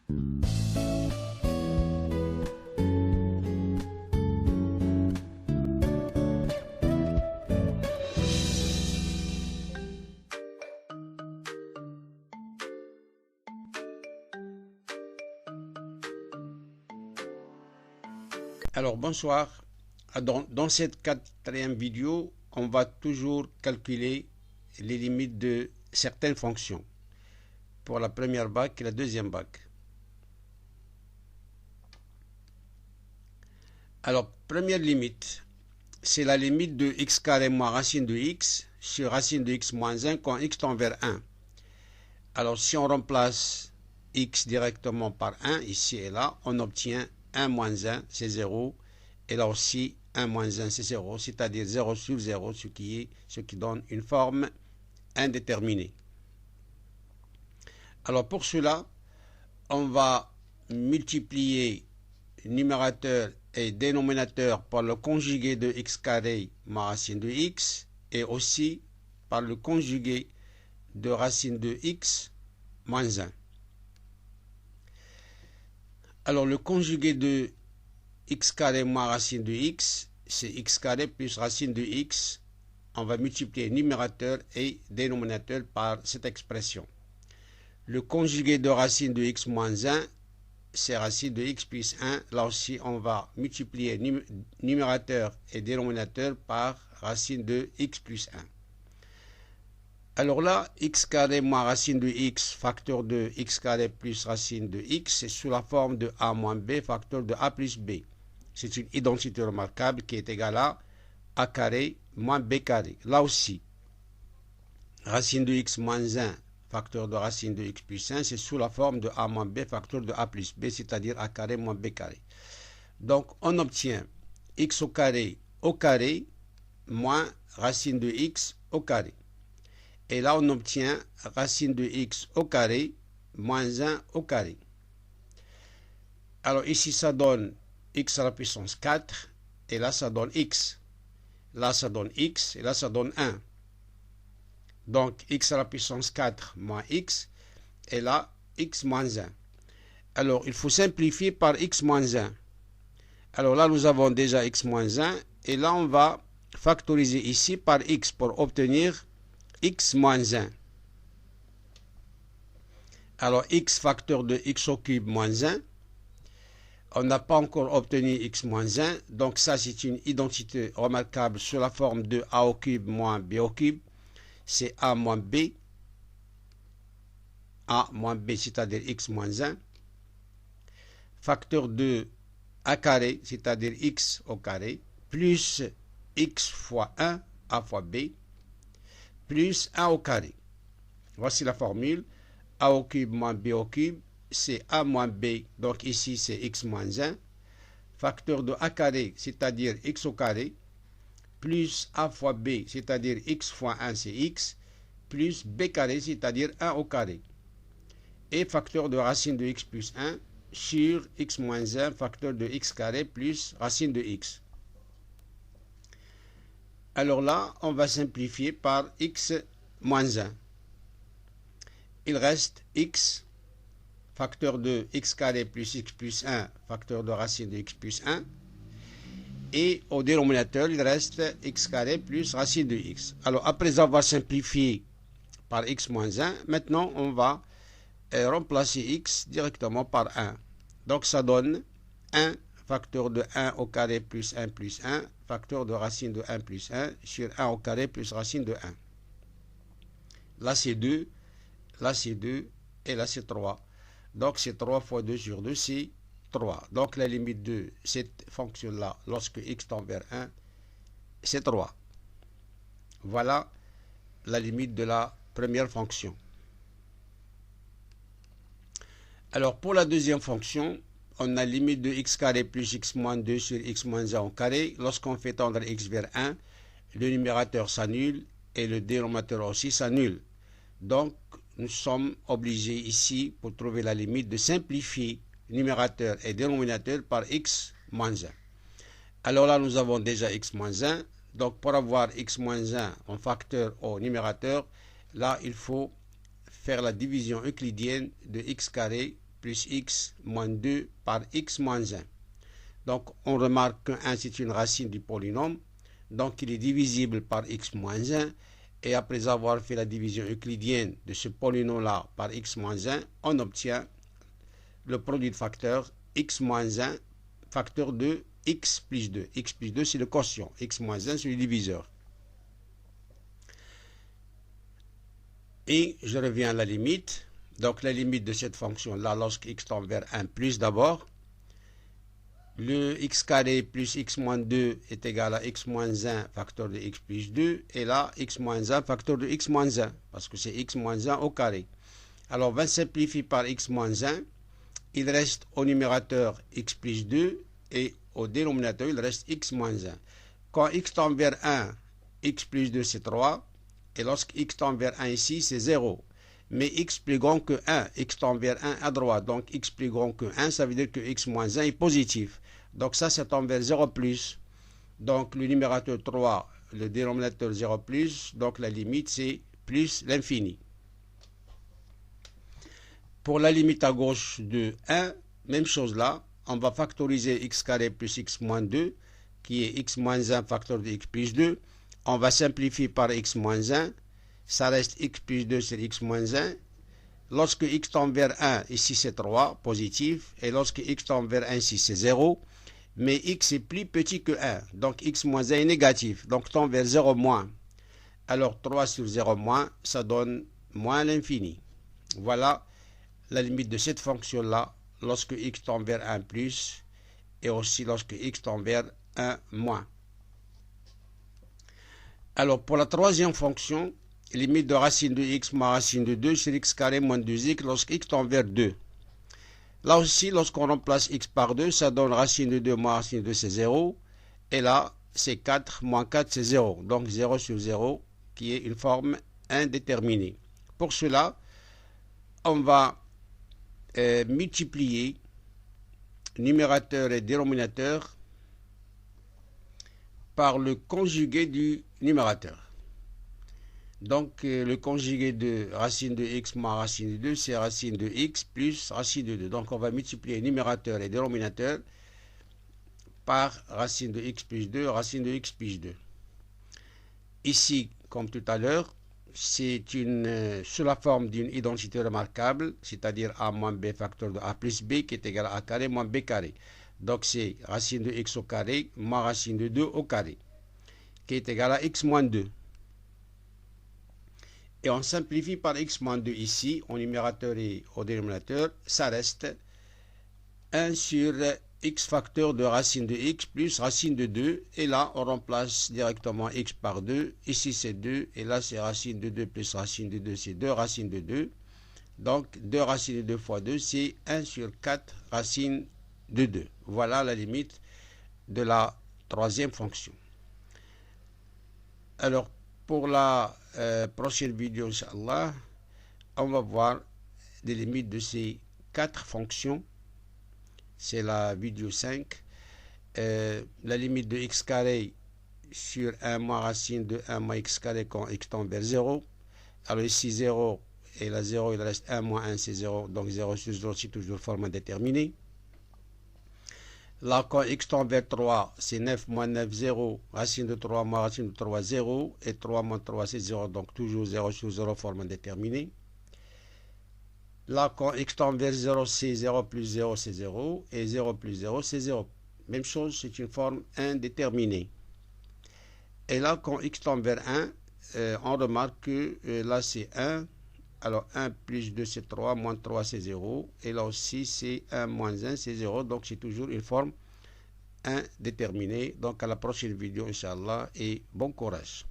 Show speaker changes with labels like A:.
A: Alors bonsoir, dans cette quatrième vidéo, on va toujours calculer les limites de certaines fonctions pour la première bague et la deuxième bague. Alors première limite, c'est la limite de x carré moins racine de x sur racine de x moins 1 quand x tend vers 1. Alors si on remplace x directement par 1 ici et là, on obtient 1 moins 1, c'est 0. Et là aussi, 1 moins 1, c'est 0. C'est-à-dire 0 sur 0, ce qui donne une forme indéterminée. Alors pour cela, on va multiplier numérateur et dénominateur par le conjugué de x carré moins racine de x et aussi par le conjugué de racine de x moins 1. Alors le conjugué de x carré moins racine de x, c'est x carré plus racine de x. On va multiplier numérateur et dénominateur par cette expression. Le conjugué de racine de x moins 1, c'est racine de x plus 1. Là aussi, on va multiplier numérateur et dénominateur par racine de x plus 1. Alors là, x carré moins racine de x, facteur de x carré plus racine de x, c'est sous la forme de a moins b, facteur de a plus b. C'est une identité remarquable qui est égale à a carré moins b carré. Là aussi, racine de x moins 1, facteur de racine de x plus 1, c'est sous la forme de a moins b, facteur de a plus b, c'est-à-dire a carré moins b carré. Donc, on obtient x au carré moins racine de x au carré. Et là, on obtient racine de x au carré moins 1 au carré. Alors ici, ça donne x à la puissance 4. Et là, ça donne x. Là, ça donne x. Et là, ça donne 1. Donc, x à la puissance 4 moins x. Et là, x moins 1. Alors, il faut simplifier par x moins 1. Alors là, nous avons déjà x moins 1. Et là, on va factoriser ici par x pour obtenir x moins 1. Alors, x facteur de x au cube moins 1. On n'a pas encore obtenu x moins 1. Donc, ça, c'est une identité remarquable sous la forme de a au cube moins b au cube. C'est a moins b. A moins b, c'est-à-dire x moins 1. Facteur de a carré, c'est-à-dire x au carré, plus x fois 1, a fois b, plus 1 au carré. Voici la formule. A au cube moins b au cube, c'est a moins b. Donc ici, c'est x moins 1. Facteur de a carré, c'est-à-dire x au carré, plus a fois b, c'est-à-dire x fois 1, c'est x, plus b carré, c'est-à-dire 1 au carré. Et facteur de racine de x plus 1 sur x moins 1, facteur de x carré plus racine de x. Alors là, on va simplifier par x moins 1. Il reste x, facteur de x carré plus x plus 1, facteur de racine de x plus 1. Et au dénominateur, il reste x carré plus racine de x. Alors, après avoir simplifié par x moins 1, maintenant, on va remplacer x directement par 1. Donc, ça donne 1 facteur de 1 au carré plus 1 plus 1, facteur de racine de 1 plus 1 sur 1 au carré plus racine de 1. Là, c'est 2, là, c'est 2, et là, c'est 3. Donc, c'est 3 fois 2 sur 2, c'est 3. Donc, la limite de cette fonction-là, lorsque x tend vers 1, c'est 3. Voilà la limite de la première fonction. Alors, pour la deuxième fonction, on a limite de x carré plus x moins 2 sur x moins 1 au carré. Lorsqu'on fait tendre x vers 1, le numérateur s'annule et le dénominateur aussi s'annule. Donc, nous sommes obligés ici, pour trouver la limite, de simplifier numérateur et dénominateur par x moins 1. Alors là, nous avons déjà x moins 1. Donc, pour avoir x moins 1 en facteur au numérateur, là, il faut faire la division euclidienne de x carré plus x moins 2 par x moins 1. Donc, on remarque que 1, c'est une racine du polynôme. Donc, il est divisible par x moins 1. Et après avoir fait la division euclidienne de ce polynôme-là par x moins 1, on obtient le produit de facteurs x moins 1, facteur de x plus 2. X plus 2, c'est le quotient. X moins 1, c'est le diviseur. Et je reviens à la limite. Donc, la limite de cette fonction-là, lorsque x tend vers 1 plus d'abord, le x carré plus x moins 2 est égal à x moins 1 facteur de x plus 2. Et là, x moins 1 facteur de x moins 1, parce que c'est x moins 1 au carré. Alors, on va simplifier par x moins 1. Il reste au numérateur x plus 2 et au dénominateur, il reste x moins 1. Quand x tend vers 1, x plus 2, c'est 3. Et lorsque x tend vers 1 ici, c'est 0. Mais x plus grand que 1, x tend vers 1 à droite. Donc x plus grand que 1, ça veut dire que x moins 1 est positif. Donc ça tend vers 0 plus. Donc le numérateur 3, le dénominateur 0 plus. Donc la limite, c'est plus l'infini. Pour la limite à gauche de 1, même chose là. On va factoriser x carré plus x moins 2, qui est x moins 1 facteur de x plus 2. On va simplifier par x moins 1. Ça reste x plus 2 sur x moins 1. Lorsque x tend vers 1, ici c'est 3, positif. Et lorsque x tend vers 1, ici c'est 0. Mais x est plus petit que 1. Donc x moins 1 est négatif. Donc tend vers 0 moins. Alors 3 sur 0 moins, ça donne moins l'infini. Voilà la limite de cette fonction-là lorsque x tend vers 1 plus et aussi lorsque x tend vers 1 moins. Alors pour la troisième fonction, limite de racine de x moins racine de 2 sur x carré moins 2x lorsque x tend vers 2. Là aussi, lorsqu'on remplace x par 2, ça donne racine de 2 moins racine de 2, c'est 0. Et là, c'est 4 moins 4, c'est 0. Donc 0 sur 0, qui est une forme indéterminée. Pour cela, on va multiplier numérateur et dénominateur par le conjugué du numérateur. Donc le conjugué de racine de x moins racine de 2, c'est racine de x plus racine de 2. Donc on va multiplier numérateur et dénominateur par racine de x plus 2, racine de x plus 2. Ici, comme tout à l'heure, c'est sous la forme d'une identité remarquable, c'est-à-dire a moins b facteur de a plus b qui est égal à a carré moins b carré. Donc c'est racine de x au carré moins racine de 2 au carré, qui est égal à x moins 2. Et on simplifie par x moins 2 ici, au numérateur et au dénominateur, ça reste 1 sur x facteur de racine de x plus racine de 2. Et là, on remplace directement x par 2. Ici, c'est 2. Et là, c'est racine de 2 plus racine de 2, c'est 2 racine de 2. Donc, 2 racines de 2 fois 2, c'est 1 sur 4 racine de 2. Voilà la limite de la troisième fonction. Alors, pour la prochaine vidéo, Inch'Allah, on va voir les limites de ces 4 fonctions. C'est la vidéo 5. La limite de x carré sur 1 moins racine de 1 moins x carré quand x tend vers 0. Alors ici 0 et la 0, il reste 1 moins 1, c'est 0. Donc 0 sur 0, c'est toujours forme indéterminée. Là, quand x tend vers 3, c'est 9 moins 9, 0. Racine de 3 moins racine de 3, 0. Et 3 moins 3, c'est 0. Donc toujours 0 sur 0, forme indéterminée. Là, quand x tend vers 0, c'est 0 plus 0, c'est 0. Et 0 plus 0, c'est 0. Même chose, c'est une forme indéterminée. Et là, quand x tend vers 1, on remarque que là, c'est 1. Alors, 1 plus 2, c'est 3. Moins 3, c'est 0. Et là aussi, c'est 1 moins 1, c'est 0. Donc, c'est toujours une forme indéterminée. Donc, à la prochaine vidéo, Inch'Allah. Et bon courage.